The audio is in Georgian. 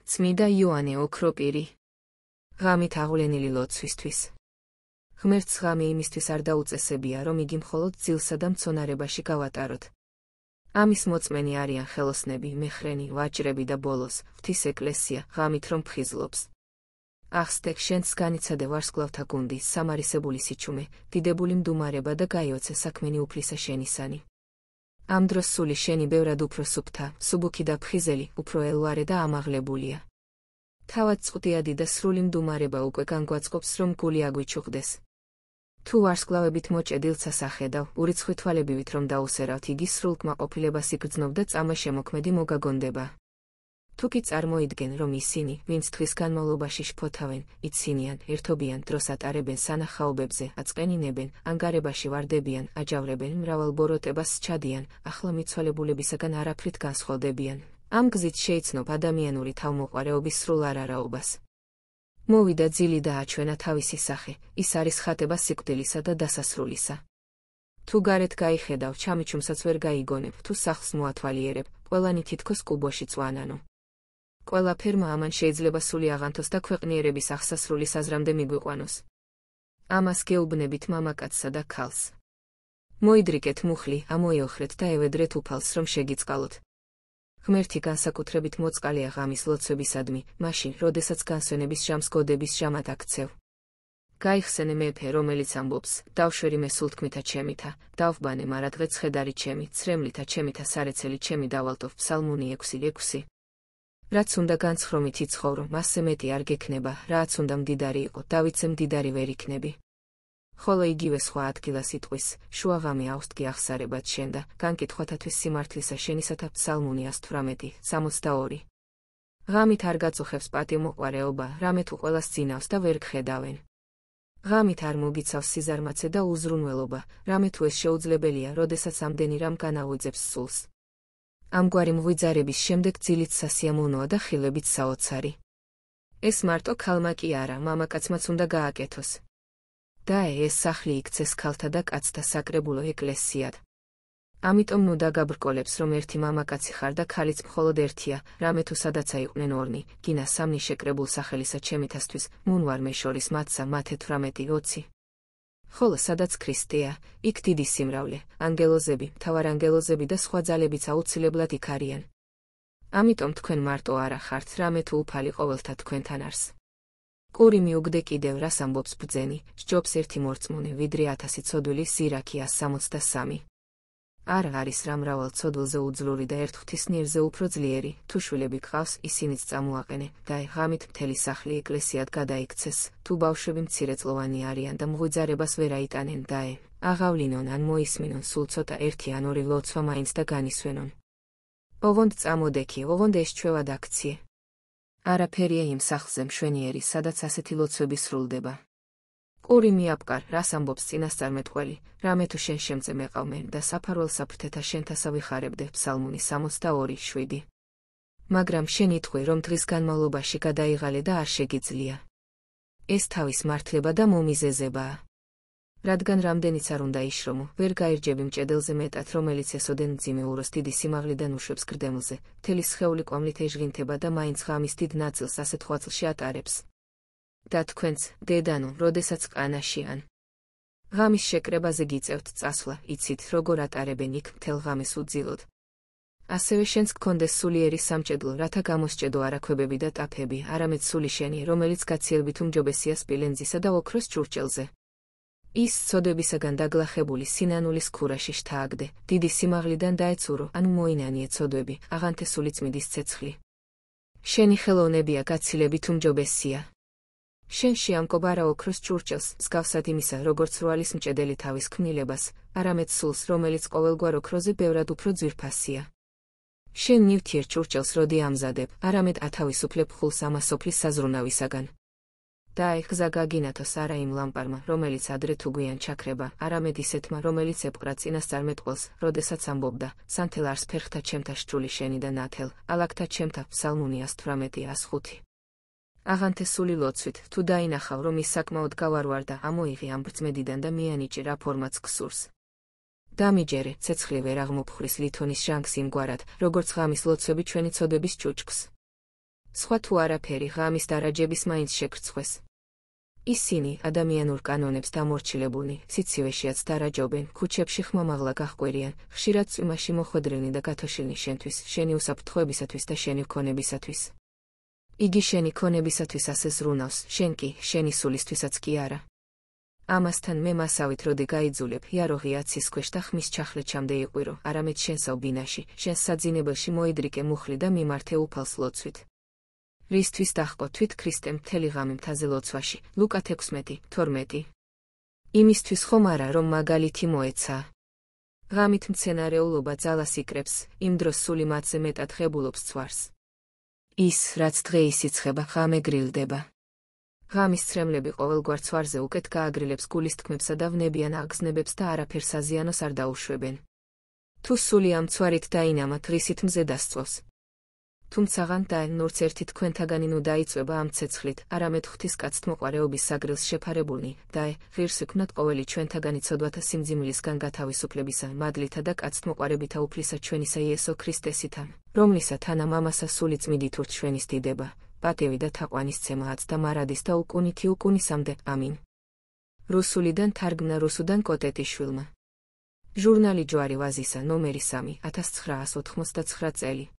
წმიდა იოანე ოქროპირი. ღამით აღვლენილი ლოცვისთვის. ღმერთს ღამე იმისთვის არ დაუწესებია, რომ იგი მხოლოდ ძილსა და მცონარებაში გავატაროთ. ამის მოწმენი არიან ხელოსნები, მეხრენი, ვაჭრები და ბოლოს, ღვთის ეკლესია, ღამით რომ ფხიზლობს. ახსდე, შენც განიცადე ვარსკვლავთა გუნდი, სამარისებული სიჩუმე, დიდებული მდუმარება და გაიოცე საქმენი უფლისა შენისანი. ამ დროს სული შენი ბევრად უფრო სუფთა, სუბუქი და ფხიზელი, უფრო ელვარე და ამაღლებულია. თავად წყდიადი და სრული მდუმარება უკვე განგვაწყობს, რომ გული აგვიჩუღდეს. თუ ვარსკვლავებით მოჭედილცას ახედავ, ურიცხვი თვალებივით რომ დაუსერავთ, იგი სრულ კმაყოფილებას იგრძნով და წამე შემოქმედი მოგაგონდება. თუ კი წარმოიდგენ, რომ ისინი, ვინც თვის განმავლობაში შფოთავენ, იცინიან, ერთობიან, დროს ატარებენ სანახაობებზე, აწყენინებენ, ანგარებაში ვარდებიან, აჯავრებენ, მრავალ ბოროტებას სჩადიან, ახლა მიცვალებულებისაგან არაფრით განსხვავდებიან. ამ გზით შეიცნობ ადამიანური თავმოყარეობის სრულ არარაობას. მოვიდა ძილი და აჩვენა თავისი სახე, ის არის ხატება სიკვდილისა და დასასრულისა. თუ გარეთ გაიხედავ, ჩამიჩუმსაც ვერ გაიგონებ, თუ სახლს მოათვალიერებ, ყველანი თითქოს კუბოში წვანანო. ყველაფერმა ამან შეიძლება სული აღანთოს და ქვეყნიერების აღსასრული საზრამდე მიგვიყვანოს. ამას გეუბნებით მამაკაცსა და ქალს. მოიდრიკეთ მუხლი, ამოიოხრეთ და ევედრეთ უფალს, რომ შეგიწყალოთ. ღმერთი განსაკუთრებით მოწყალია ღამის ლოცვებისადმი, მაშინ, როდესაც განსვენების ჟამს გოდების ჟამად აქცევ. გაიხსენე მეფე, რომელიც ამბობს, დავშვერი მე სულთქმითა ჩემითა, დავბანე მარადღე ცხედარი ჩემი, ცრემლითა ჩემითა სარეცელი ჩემი დავალტო, ფსალმუნი 6:6. რაც უნდა განცხრომით იცხოვრო, მასზე მეტი არ გექნება, რაც უნდა მდიდარი იყო, დავითზე მდიდარი ვერ იქნები. ხოლო იგივე სხვა ადგილას იტყვის, შუა ღამე აუსტგი აღსარებად შენ და განკითხვათათვის სიმართლისა შენისათა ფსალმუნი 118:62. ღამით არ გაწუხებს პატიმოყვარეობა, რამე თუ ყველას ძინავს და ვერ გხედავენ. ღამით არ მოგიცავს სიზარმაცე და უზრუნველობა, რამე თუ ეს შეუძლებელია, როდესაც ამდენი რამ განაღვიძებს სულს. ამგვარი მღვიძარების შემდეგ ძილით სასიამოვნოა და ხილებით საოცარი. ეს მარტო ქალმა კი არა, მამაკაცმაც უნდა გააკეთოს. და ეს სახლი იქცეს ქალთა და კაცთა საკრებულო ეკლესიად. ამიტომ ნუ დაგაბრკოლებს, რომ ერთი მამაკაცი ხარ და ქალიც მხოლოდ ერთია, რამე თუ სადაცა იყვნენ ორნი, გინა სამნი შეკრებულ სახელისა ჩემითასთვის, მუნვარ მე შორის მათსა მათე 18:20. ხოლო სადაც ქრისტეა, იქ დიდი სიმრავლე, ანგელოზები, მთავარანგელოზები და სხვა ძალებიც აუცილებლად იქ არიან. ამიტომ თქვენ მარტო არა ხართ, რამე თუ უფალი ყოველთა თქვენთან არს. ყური მიუგდე კიდევ, რას ამბობს ბრძენი, სჯობს ერთი მორწმუნე, ვიდრე 1000 ცოდვილი, სირაქი 163. არ არის რა მრავალ ცოდვილზე უძლური და ერთ ღვთისნიერზე უფრო ძლიერი, თუ შვილები გყავს, ისინიც წამოაყენე, და ღამით მთელი სახლი ეკლესიად გადაიქცეს, თუ ბავშვები მცირეწლოვანი არიან და მღვიძარებას ვერ აიტანენ და აღავლინონ ან მოისმინონ სულ ცოტა ერთი ან ორი ლოცვა მაინც და განისვენონ. ოვონდ წამოდექი, ოვონდ ესჩვევად აქციე. არაფერია იმ სახლზე მშვენიერი, სადაც ასეთი ლოცვები სრულდება. ყური მიაბკარ, რას ამბობს წინასწარმეტყველი, რამე თუ შენ შემწე მეყავმენ და საფარვალ საფრთეთა შენთასა ვიხარებდე, ფსალმუნი 62:7. მაგრამ შენ იტყვი, რომ დღის განმავლობაში გადაიღალე და არ შეგიძლია. ეს თავის მართლება და მომიზეზებაა. რადგან რამდენიც არ უნდა იშრომო, ვერ გაირჯები მჭედელზე მეტად, რომელიც ესოდენ მძიმე უროს დიდი სიმაღლიდან უშვებს გრდემლზე, მთელი სხეული კვამლით ეჟღინთება და მაინც ღამის დიდ ნაწილს ასეთ ღვაწლში ატარებს. და თქვენც, დედანო, როდესაც ყანაში ან ღამის შეკრებაზე გიწევთ წასვლა, იცით, როგორ ატარებენ იქ მთელ ღამეს უძილოდ. ასევე შენს გქონდეს სულიერი სამჭედლო, რათა გამოსჭედო არაქვებები და ტაფები, არამედ სული შენი, რომელიც გაციელბით უმჯობესია სპილენძისა და ოქროს ჭურჭელზე. ის ცოდებისაგან დაგლახებული სინანულის ქურაში შთააგდე, დიდი სიმაღლიდან დაეცურო, ანუ მოინანიე ცოდვები, აღანთე სული წმიდის ცეცხლი. შენი ხელოვნებია გაცილებით უმჯობესია. შენში ამკობარა ოქროს ჭურჭელს, მსგავსად იმისა, როგორც რვალის მჭედელი თავის ქმნილებას, არამედ სულს, რომელიც ყოველგვარ ოქროზე ბევრად უფრო ძვირფასია. შენ ნივთიერ ჭურჭელს როდი ამზადებ, არამედ ათავისუფლებ ხულს ამასოფლის საზრუნავისაგან. და ეხზა გაგინათოს არა იმ ლამპარმა, რომელიც ადრე თუ გვიან ჩაქრება, არამედ ისეთმა, რომელიც ეპყრა წინასწარმეტყველს, როდესაც ამბობდა, სანთელ არს ფერხთა ჩემთა შჭული შენი და ნათელ, ალაგთა ჩემთა, ფსალმუნი 118:5. აღანთე სული ლოცვით, თუ დაინახავ, რომ ის საკმაოდ გავარვარ და ამოიღე ამ ბრწმედიდან და მიანიჭი რა ფორმაც გსურს. დამიჯერე, ცეცხლი ვერ აღმოფხვრის ლითონის ჟანგს იმგვარად, როგორც ღამის ლოცვები ჩვენი ცოდვების ჭუჭკს. სხვა თუ არაფერი ღამის დარაჯების მაინც შეგრცხვეს. ისინი ადამიანურ კანონებს დამორჩილებულნი, სიცივეშიაც დარაჯობენ, ქუჩებში ხმამაღლა გაჰყვირიან, ხშირად წვიმაში მოხვედრილნი და გათოშილნი შენთვის, შენი უსაფრთხოებისათვის და შენი ქონებისათვის. იგი შენი ქონებისათვის ასე ზრუნავს, შენ კი, შენი სულისთვისაც კი არა. ამასთან მე მასავით როდი გაიძულებ, იაროღი აცის ქვეშ და ხმის ჩახლეჩამდე იყვირო, არამედ შენსავ ბინაში, შენს საძინებელში მოიდრიკე მუხლი და მიმართე უფალს ლოცვით. რისთვის დაჰყო თვით ქრისტემ მთელი ღამე მთაზე ლოცვაში, ლუკა 16:12. იმისთვის ხომ არა, რომ მაგალითი მოეცა. ღამით მცენარეულობა ძალას იკრებს, იმ დროს სული მათზე მეტად ღებულობს ცვარს. ის, რაც დღეის იცხება, ღამე გრილდება. ღამის ცრემლები ყოველგვარ ცვარზე უკეთ გააგრილებს გულის თქმებსა და ვნებიან აღგზნებებს და არაფერს აზიანოს არ დაუშვებენ. თუ სული ამ ცვარით დაინამათ, რისით მზე დასწვავს. თუმცაღან და ნურც ერთი თქვენთაგანი ნუ დაიწვება ამ ცეცხლით, არამედ ღვთისკაცთმოყვარეობის საგრილს შეფარებულნი, და ღირს ვიქნათ ყოველი ჩვენთაგანი ცოდვათა სიმძიმლისგან გათავისუფლებისა, მადლითა და კაცთმოყვარებითა უფლისა ჩვენისა იესო ქრისტესითა, რომლისა თანა მამასა სული წმიდით ურთ ჩვენის დიდება, პატევი და თაყვანისცემააც და მარადის და უკუნითი უკუნისამდე, ამინ. რუსულიდან თარგმნა რუსუდან კოტეტიშვილმა. ჟურნალი ჯვარი ვაზისა, ნომერი 3, 1989 წელი.